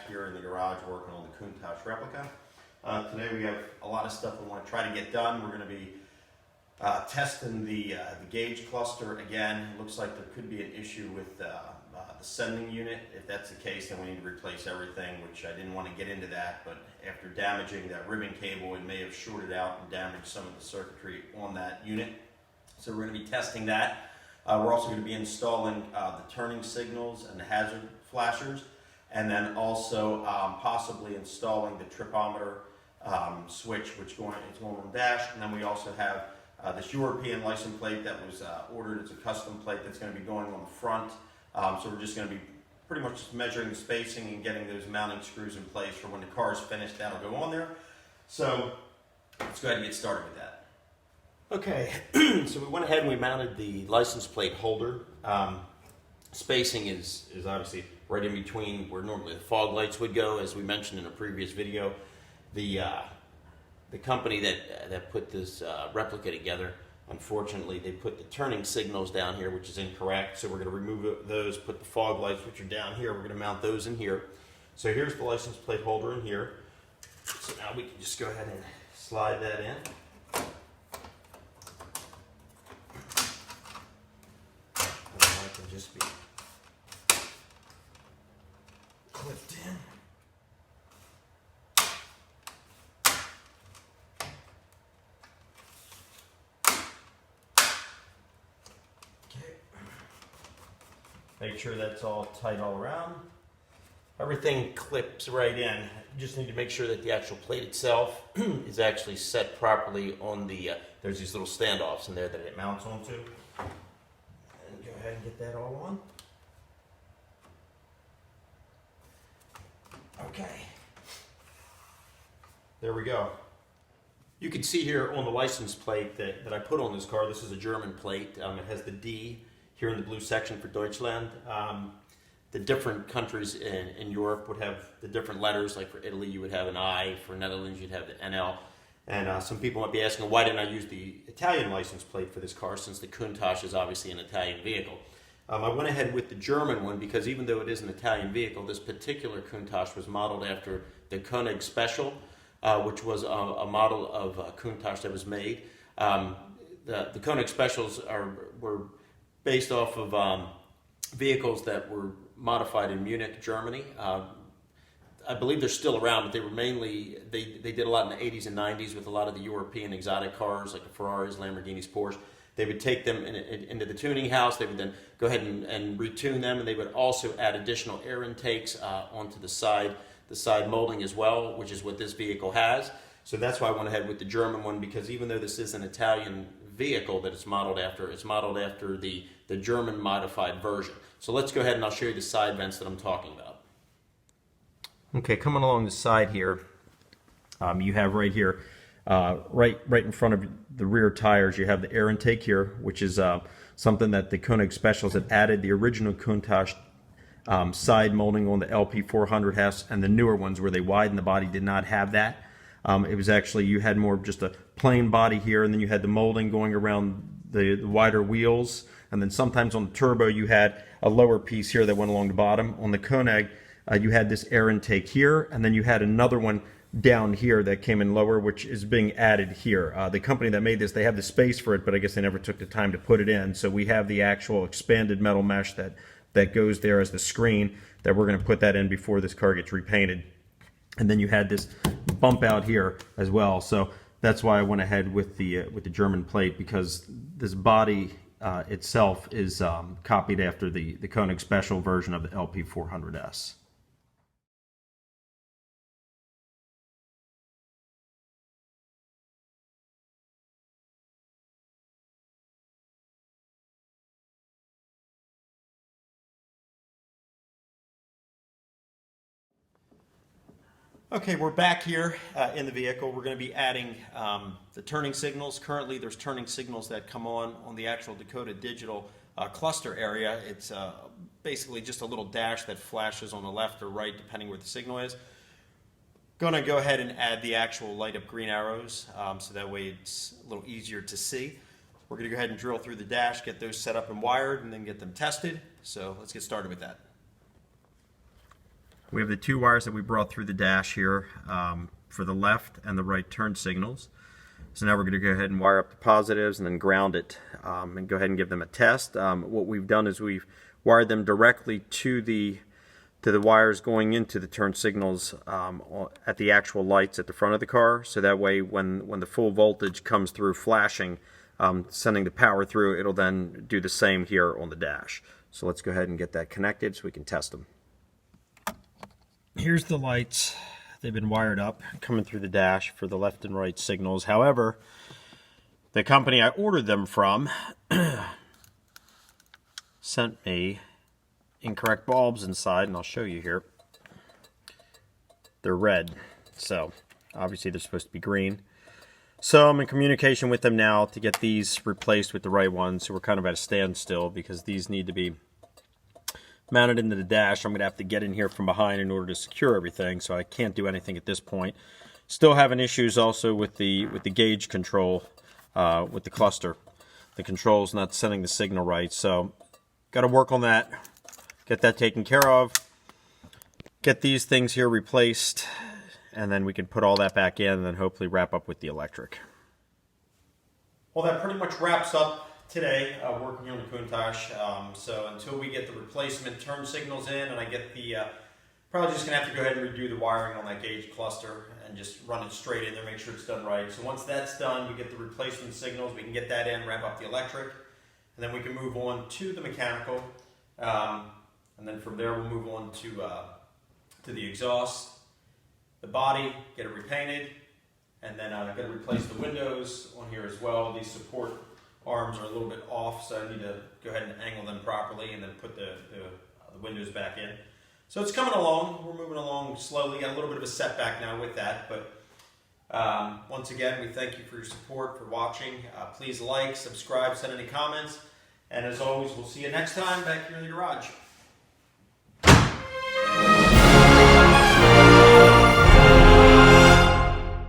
here in the garage working on the Countach Replica. Today we have a lot of stuff we want to try to get done. We're going to be testing the gauge cluster again. It looks like there could be an issue with the sending unit. If that's the case, then we need to replace everything, which I didn't want to get into that, but after damaging that ribbon cable, it may have shorted out and damaged some of the circuitry on that unit. So we're going to be testing that. We're also going to be installing the turning signals and the hazard flashers, and then also possibly installing the tripometer switch, which is going on the dash. And then we also have this European license plate that was ordered. It's a custom plate that's going to be going on the front. So we're just going to be pretty much just measuring the spacing and getting those mounting screws in place for when the car is finished. That'll go on there. So let's go ahead and get started with that. Okay, so we went ahead and we mounted the license plate holder. Spacing is obviously right in between where normally the fog lights would go, as we mentioned in a previous video. The company that put this replica together, unfortunately, they put the turning signals down here, which is incorrect. So we're going to remove those, put the fog lights, which are down here. We're going to mount those in here. So here's the license plate holder in here. So now we can just go ahead and slide that in. Just be clipped in. Okay. Make sure that's all tight all around. Everything clips right in. You just need to make sure that the actual plate itself is actually set properly on the, there's these little standoffs in there that it mounts onto. Go ahead and get that all on. Okay. There we go. You can see here on the license plate that I put on this car, this is a German plate. It has the D here in the blue section for Deutschland. The different countries in Europe would have the different letters. Like for Italy, you would have an I. For Netherlands, you'd have the NL. And some people might be asking, why didn't I use the Italian license plate for this car, since the Countach is obviously an Italian vehicle. I went ahead with the German one because even though it is an Italian vehicle, this particular Countach was modeled after the Countach Special, which was a model of Countach that was made. The Countach Specials were based off of vehicles that were modified in Munich, Germany. I believe they're still around, but they were mainly, they did a lot in the 80s and 90s with a lot of the European exotic cars like the Ferraris, Lamborghinis, Porsche. They would take them into the tuning house. They would then go ahead and retune them, and they would also add additional air intakes onto the side molding as well, which is what this vehicle has. So that's why I went ahead with the German one, because even though this is an Italian vehicle that it's modeled after the German modified version. So let's go ahead and I'll show you the side vents that I'm talking about. Okay, coming along the side here, you have right here, right in front of the rear tires, you have the air intake here, which is something that the Countach Specials had added. The original Countach side molding on the LP400S and the newer ones where they widened the body did not have that. It was actually, you had more of just a plain body here, and then you had the molding going around the wider wheels, and then sometimes on the turbo you had a lower piece here that went along the bottom. On the Countach, you had this air intake here, and then you had another one down here that came in lower, which is being added here. The company that made this, they have the space for it, but I guess they never took the time to put it in. So we have the actual expanded metal mesh that goes there as the screen, that we're going to put that in before this car gets repainted. And then you had this bump out here as well. So that's why I went ahead with the German plate, because this body itself is copied after the Countach Special version of the LP400S. Okay, we're back here in the vehicle. We're going to be adding the turning signals. Currently, there's turning signals that come on the actual Dakota Digital cluster area. It's basically just a little dash that flashes on the left or right, depending where the signal is. Going to go ahead and add the actual light up green arrows, so that way it's a little easier to see. We're going to go ahead and drill through the dash, get those set up and wired, and then get them tested. So let's get started with that. We have the two wires that we brought through the dash here for the left and the right turn signals. So now we're going to go ahead and wire up the positives and then ground it and go ahead and give them a test. What we've done is we've wired them directly to the wires going into the turn signals at the actual lights at the front of the car. So that way when the full voltage comes through flashing, sending the power through, it'll then do the same here on the dash. So let's go ahead and get that connected so we can test them. Here's the lights. They've been wired up coming through the dash for the left and right signals. However, the company I ordered them from sent me incorrect bulbs inside, and I'll show you here. They're red, so obviously they're supposed to be green. So I'm in communication with them now to get these replaced with the right ones. So we're kind of at a standstill because these need to be mounted into the dash. I'm going to have to get in here from behind in order to secure everything, so I can't do anything at this point. Still having issues also with the gauge control with the cluster. The control's not sending the signal right, so got to work on that, get that taken care of, get these things here replaced, and then we can put all that back in and then hopefully wrap up with the electric. Well, that pretty much wraps up today working on the Countach. So until we get the replacement turn signals in and I get the, probably just going to have to go ahead and redo the wiring on that gauge cluster and just run it straight in there, make sure it's done right. So once that's done, we get the replacement signals, we can get that in, wrap up the electric, and then we can move on to the mechanical. And then from there we'll move on to the exhaust, the body, get it repainted, and then I've got to replace the windows on here as well. These support arms are a little bit off, so I need to go ahead and angle them properly and then put the windows back in. So it's coming along. We're moving along slowly. Got a little bit of a setback now with that, but once again, we thank you for your support, for watching. Please like, subscribe, send any comments, and as always, we'll see you next time back here in the garage.